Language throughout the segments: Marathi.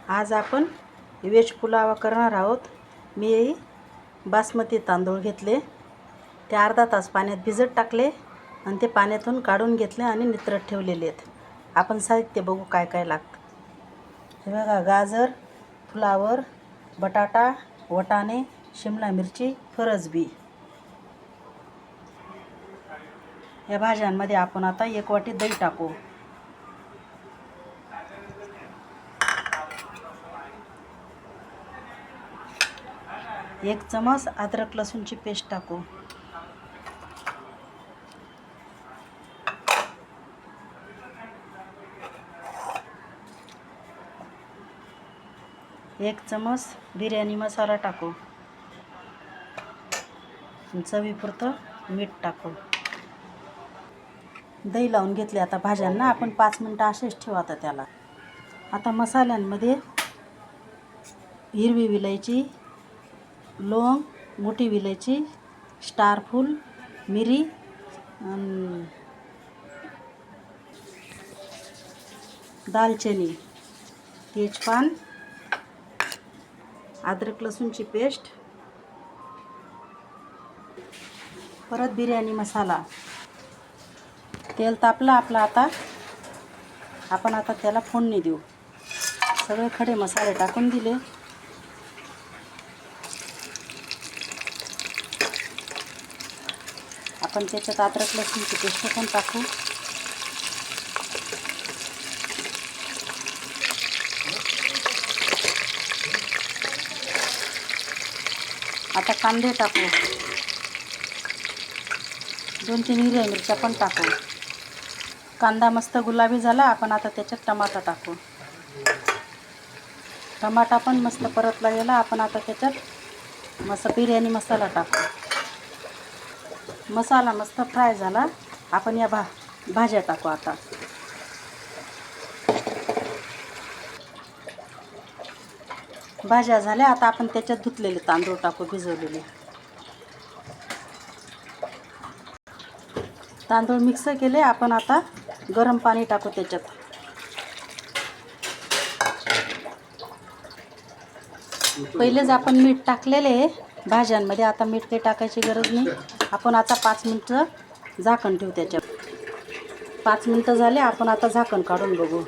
आज आपण व्हेज पुलाव करणार आहोत। मी बासमती तांदूळ घेतले, ते अर्धा तास पाण्यात भिजत टाकले आणि ते पाण्यातून काढून घेतले आणि नितळत ठेवलेले आहेत। आपण साहित्य बघू काय काय लागतं। हे बघा, गाजर, फ्लावर, बटाटा, वाटाणे, शिमला मिरची, फरसबी। या भाज्यांमध्ये आपण आता 1 वाटी दही टाकू। एक चमच अद्रक लसूणची पेस्ट टाकू। एक चमच बिर्याणी मसाला टाकू। चवीपुरतं मीठ टाकू। दही लावून घेतले। आता भाज्यांना आपण 5 मिनिटं असेच ठेवू आता त्याला। आता मसाल्यांमध्ये हिरवी विलायची, लवंग, मोठी विलायची, स्टार फूल, मिरी, दालचिनी, तेजपान, अद्रक लसूणची पेस्ट, परत बिर्याणी मसाला। तेल तापलं आपलं। आता आपण त्याला फोडणी देऊ। सगळे खडे मसाले टाकून दिले। आपण त्याच्यात अद्रक लसूणची पेस्ट पण टाकू। आता कांदे टाकू। 2-3 हिरव्या मिरच्या पण टाकू। कांदा मस्त गुलाबी झाला, आपण आता त्याच्यात टमाटा टाकू। टमाटा पण मस्त परतला गेला, आपण आता त्याच्यात मस्त बिर्याणी मसाला टाकू। मसाला मस्त फ्राय झाला, आपण या भाज्या टाकू। आता भाज्या झाल्या, आता आपण त्याच्यात धुतलेले तांदूळ टाकू, भिजवलेले तांदूळ मिक्स केले। आपण आता गरम पाणी टाकू त्याच्यात। पहिलेच आपण मीठ टाकलेले आहे भाज्यांमध्ये, आता मीठ काही टाकायची गरज नाही। आपण आता 5 मिनिटं झाकण ठेवू त्याच्यात। 5 मिनिटं झाले, आपण आता झाकण काढून बघू।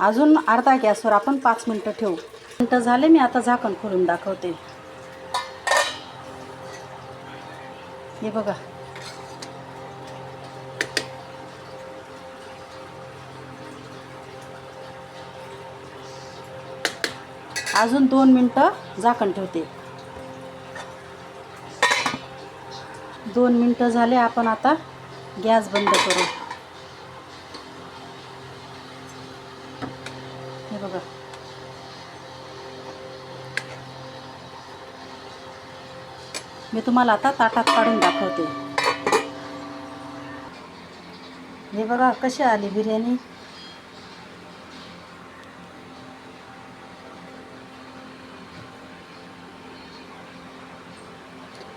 अजून अर्धा गॅसवर आपण 5 मिनिटं ठेवू। मिनिटं झाले, मी आता झाकण खोलून दाखवते। हे बघा, अजून 2 मिनिटं झाकण ठेवते। 2 मिनिटं झाले, आपण आता गॅस बंद करू। हे बघा, मी तुम्हाला आता ताटात काढून दाखवते। हे बघा कशी आली बिर्याणी।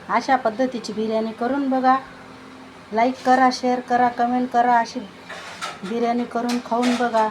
अशा पद्धतीची बिर्याणी करून बघा। लाईक करा, शेअर करा, कमेंट करा। अशी बिर्याणी करून खाऊन बघा।